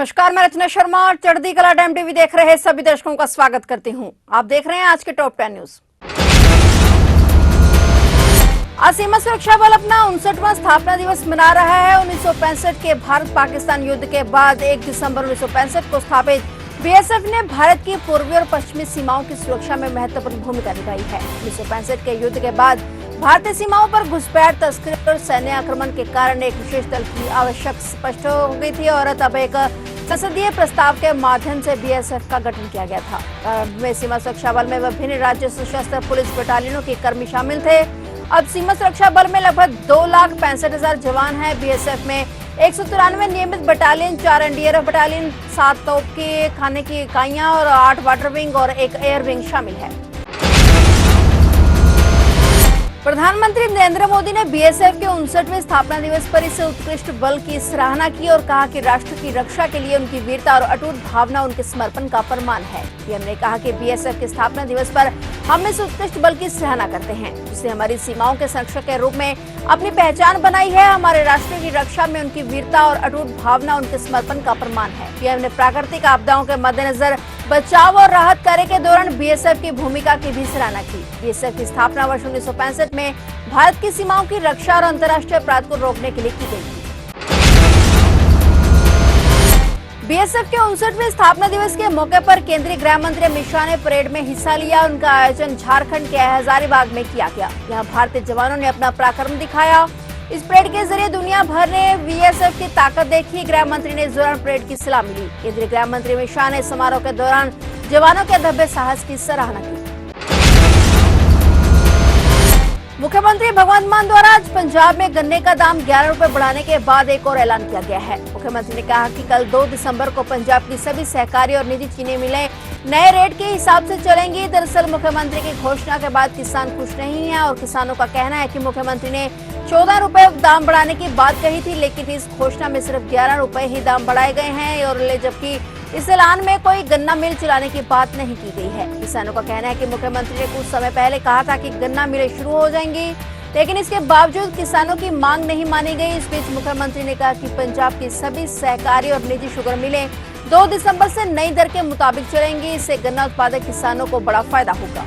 नमस्कार, मैं रचना शर्मा और चढ़ती कला टाइम टीवी देख रहे सभी दर्शकों का स्वागत करती हूं। आप देख रहे हैं आज के टॉप 10 न्यूज। आज सीमा सुरक्षा बल अपना 59वां स्थापना दिवस मना रहा है। 1965 के भारत पाकिस्तान युद्ध के बाद 1 दिसंबर 1965 को स्थापित बीएसएफ ने भारत की पूर्वी और पश्चिमी सीमाओं की सुरक्षा में महत्वपूर्ण भूमिका निभाई है। 1965 के युद्ध के बाद भारतीय सीमाओं पर घुसपैठ, तस्करी और सैन्य आक्रमण के कारण एक विशेष दल की आवश्यकता स्पष्ट हो गई थी और तब एक संसदीय प्रस्ताव के माध्यम से बीएसएफ का गठन किया गया था। में सीमा सुरक्षा बल में विभिन्न राज्य सशस्त्र पुलिस बटालियनों के कर्मी शामिल थे। अब सीमा सुरक्षा बल में लगभग 2,65,000 जवान हैं। बीएसएफ में 193 नियमित बटालियन, 4 एनडीआरएफ बटालियन, 7 तोप के खाने की इकाइयां और 8 वाटर विंग और 1 एयर विंग शामिल है। प्रधानमंत्री नरेंद्र मोदी ने बीएसएफ के 59वें स्थापना दिवस पर इस उत्कृष्ट बल की सराहना की और कहा कि राष्ट्र की रक्षा के लिए उनकी वीरता और अटूट भावना उनके समर्पण का प्रमाण है। पीएम ने कहा कि बीएसएफ के स्थापना दिवस पर हम इस उत्कृष्ट बल की सराहना करते हैं, जिसने हमारी सीमाओं के संरक्षक के रूप में अपनी पहचान बनाई है। हमारे राष्ट्र की रक्षा में उनकी वीरता और अटूट भावना उनके समर्पण का प्रमाण है। पीएम ने प्राकृतिक आपदाओं के मद्देनजर बचाव और राहत कार्य के दौरान बीएसएफ की भूमिका की भी सराहना की। बीएसएफ की स्थापना वर्ष 1965 में भारत की सीमाओं की रक्षा और अंतर्राष्ट्रीय अपराध को रोकने के लिए की गई थी। बीएसएफ के 59वें स्थापना दिवस के मौके पर केंद्रीय गृह मंत्री अमित शाह ने परेड में हिस्सा लिया। उनका आयोजन झारखंड के हजारीबाग में किया गया। यहाँ भारतीय जवानों ने अपना पराक्रम दिखाया। इस परेड के जरिए दुनिया भर ने बीएसएफ की ताकत देखी। गृह मंत्री ने इस दौरान परेड की सलामी ली। केंद्रीय गृह मंत्री अमित शाह ने समारोह के दौरान जवानों के दब्बे साहस की सराहना की। मुख्यमंत्री भगवंत मान द्वारा आज पंजाब में गन्ने का दाम 11 रुपए बढ़ाने के बाद एक और ऐलान किया गया है। मुख्यमंत्री ने कहा कि कल 2 दिसंबर को पंजाब की सभी सहकारी और निजी चीनी मिलें नए रेट के हिसाब से चलेंगी। दरअसल मुख्यमंत्री की घोषणा के बाद किसान खुश नहीं है और किसानों का कहना है कि मुख्यमंत्री ने 14 रुपए दाम बढ़ाने की बात कही थी, लेकिन इस घोषणा में सिर्फ 11 रुपए ही दाम बढ़ाए गए हैं और जबकि इस ऐलान में कोई गन्ना मिल चलाने की बात नहीं की गई है। किसानों का कहना है कि मुख्यमंत्री ने कुछ समय पहले कहा था कि गन्ना मिलें शुरू हो जाएंगी, लेकिन इसके बावजूद किसानों की मांग नहीं मानी गई। इस बीच मुख्यमंत्री ने कहा कि पंजाब की सभी सहकारी और निजी शुगर मिलें 2 दिसंबर से नई दर के मुताबिक चलेंगी। इससे गन्ना उत्पादक किसानों को बड़ा फायदा होगा।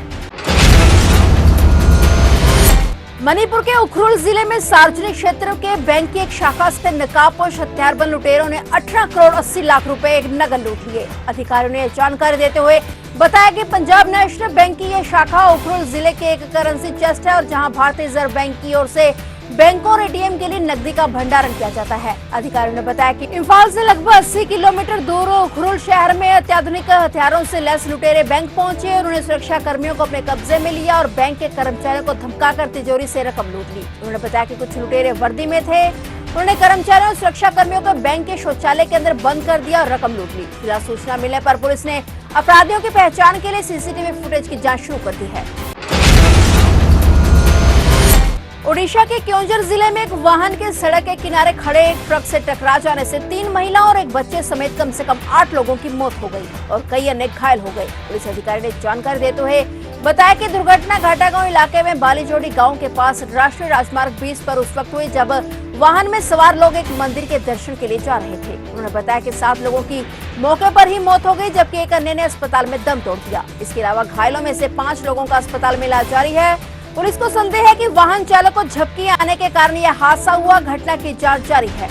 मणिपुर के उखरुल जिले में सार्वजनिक क्षेत्र के बैंक की एक शाखा से नकाबपोश हथियारबंद लुटेरों ने 18 करोड़ 80 लाख रुपए नगद लूट लिए। अधिकारियों ने जानकारी देते हुए बताया कि पंजाब नेशनल बैंक की यह शाखा उखरुल जिले के एक करेंसी चेस्ट है और जहां भारतीय रिजर्व बैंक की ओर से बैंकों और एटीएम के लिए नकदी का भंडारण किया जाता है। अधिकारियों ने बताया कि इम्फाल से लगभग 80 किलोमीटर दूर उखरुल शहर में अत्याधुनिक हथियारों से लैस लुटेरे बैंक पहुंचे और उन्हें सुरक्षा कर्मियों को अपने कब्जे में लिया और बैंक के कर्मचारियों को धमकाकर तिजोरी से रकम लूट ली। उन्होंने बताया कि कुछ लुटेरे वर्दी में थे। उन्होंने कर्मचारियों और सुरक्षा कर्मियों को बैंक के शौचालय के अंदर बंद कर दिया और रकम लूट ली। फिलहाल सूचना मिलने पर पुलिस ने अपराधियों की पहचान के लिए सीसीटीवी फुटेज की जाँच शुरू कर दी है। ओडिशा के क्योंझर जिले में एक वाहन के सड़क के किनारे खड़े एक ट्रक से टकरा जाने से 3 महिलाओं और एक बच्चे समेत कम से कम 8 लोगों की मौत हो गई और कई अन्य घायल हो गए। पुलिस अधिकारी ने जानकारी देते हुए बताया कि दुर्घटना घाटागांव इलाके में बालीजोड़ी गांव के पास राष्ट्रीय राजमार्ग 20 पर उस वक्त हुई जब वाहन में सवार लोग एक मंदिर के दर्शन के लिए जा रहे थे। उन्होंने बताया कि 7 लोगों की मौके पर ही मौत हो गई, जबकि एक अन्य ने अस्पताल में दम तोड़ दिया। इसके अलावा घायलों में से 5 लोगों का अस्पताल में इलाज जारी है। पुलिस को संदेह है कि वाहन चालक को झपकी आने के कारण यह हादसा हुआ। घटना की जांच जारी है।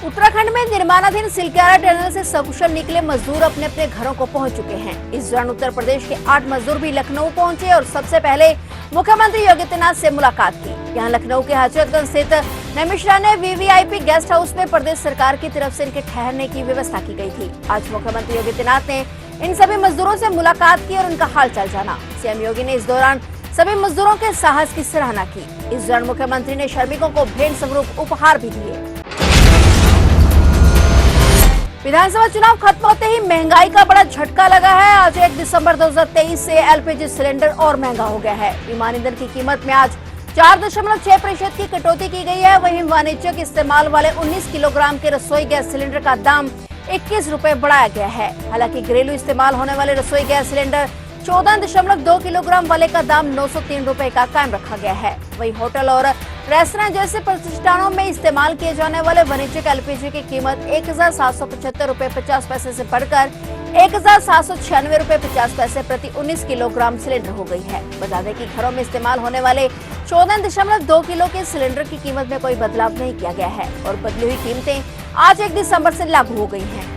उत्तराखंड में निर्माणाधीन सिलक्यारा टनल से सकुशल निकले मजदूर अपने अपने घरों को पहुंच चुके हैं। इस दौरान उत्तर प्रदेश के 8 मजदूर भी लखनऊ पहुंचे और सबसे पहले मुख्यमंत्री योगी आदित्यनाथ से मुलाकात की। यहाँ लखनऊ के हजरतगंज स्थित नमिश्रा ने वीवीआईपी गेस्ट हाउस में प्रदेश सरकार की तरफ से इनके ठहरने की व्यवस्था की गई थी। आज मुख्यमंत्री योगी आदित्यनाथ ने इन सभी मजदूरों से मुलाकात की और उनका हालचाल जाना। सीएम योगी ने इस दौरान सभी मजदूरों के साहस की सराहना की। इस दौरान मुख्यमंत्री ने श्रमिकों को भेंट स्वरूप उपहार भी दिए। विधानसभा चुनाव खत्म होते ही महंगाई का बड़ा झटका लगा है। आज 1 दिसंबर 2023 से एलपीजी सिलेंडर और महंगा हो गया है। विमान ईंधन की कीमत में आज 4.6% की कटौती की गई है। वहीं वाणिज्यिक इस्तेमाल वाले 19 किलोग्राम के रसोई गैस सिलेंडर का दाम 21 रुपए बढ़ाया गया है। हालांकि घरेलू इस्तेमाल होने वाले रसोई गैस सिलेंडर 14.2 किलोग्राम वाले का दाम 903 रुपए का कायम रखा गया है। वहीं होटल और रेस्टोरेंट जैसे प्रतिष्ठानों में इस्तेमाल किए जाने वाले वाणिज्यिक एलपीजी की कीमत 1,775 रुपए 50 पैसे से बढ़कर 1,796 रुपए 50 पैसे प्रति 19 किलोग्राम सिलेंडर हो गई है। बता दें कि घरों में इस्तेमाल होने वाले 14.2 किलो के सिलेंडर की कीमत में कोई बदलाव नहीं किया गया है और बदली हुई कीमतें आज 1 दिसंबर से लागू हो गई हैं।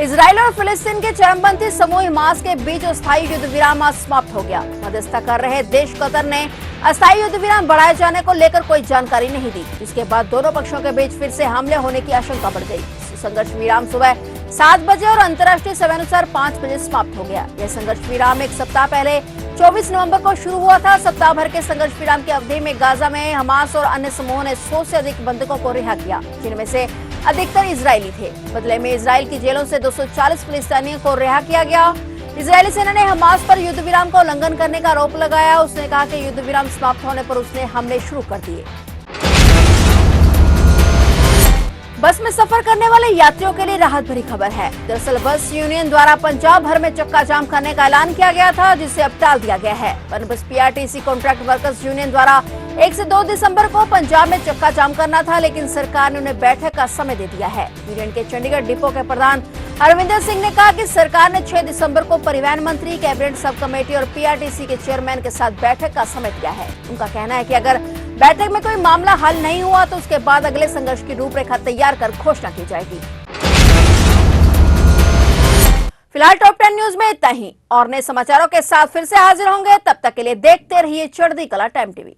इजराइल और फिलिस्तीन के चरमपंथी समूह हमास के बीच अस्थायी युद्ध विराम आज समाप्त हो गया। मध्यस्थता कर रहे देश कतर ने अस्थायी युद्ध विराम बढ़ाए जाने को लेकर कोई जानकारी नहीं दी, जिसके बाद दोनों पक्षों के बीच फिर से हमले होने की आशंका बढ़ गई। संघर्ष विराम सुबह 7 बजे और अंतर्राष्ट्रीय समय अनुसार 5 बजे समाप्त हो गया। यह संघर्ष विराम एक सप्ताह पहले 24 नवंबर को शुरू हुआ था। सप्ताह भर के संघर्ष विराम की अवधि में गाजा में हमास और अन्य समूहों ने 100 से अधिक बंधकों को रिहा किया, जिनमें से अधिकतर इजरायली थे। बदले में इजराइल की जेलों से 240 फिलिस्तीनियों को रिहा किया गया। इजरायली सेना ने हमास पर युद्ध विराम का उल्लंघन करने का आरोप लगाया। उसने कहा कि युद्ध विराम समाप्त होने पर उसने हमले शुरू कर दिए। बस में सफर करने वाले यात्रियों के लिए राहत भरी खबर है। दरअसल बस यूनियन द्वारा पंजाब भर में चक्का जाम करने का ऐलान किया गया था, जिसे अब टाल दिया गया है। PUNBUS PRTC contract workers union द्वारा 1 से 2 दिसंबर को पंजाब में चक्का जाम करना था, लेकिन सरकार ने उन्हें बैठक का समय दे दिया है। यूनियन के चंडीगढ़ डिपो के प्रधान हरविंदर सिंह ने कहा कि सरकार ने 6 दिसंबर को परिवहन मंत्री, कैबिनेट सब कमेटी और पीआरटीसी के चेयरमैन के साथ बैठक का समय दिया है। उनका कहना है कि अगर बैठक में कोई मामला हल नहीं हुआ तो उसके बाद अगले संघर्ष की रूपरेखा तैयार कर घोषणा की जाएगी। फिलहाल टॉप 10 न्यूज में इतना ही और नए समाचारों के साथ फिर से हाजिर होंगे। तब तक के लिए देखते रहिए चढ़ती कला टाइम टीवी।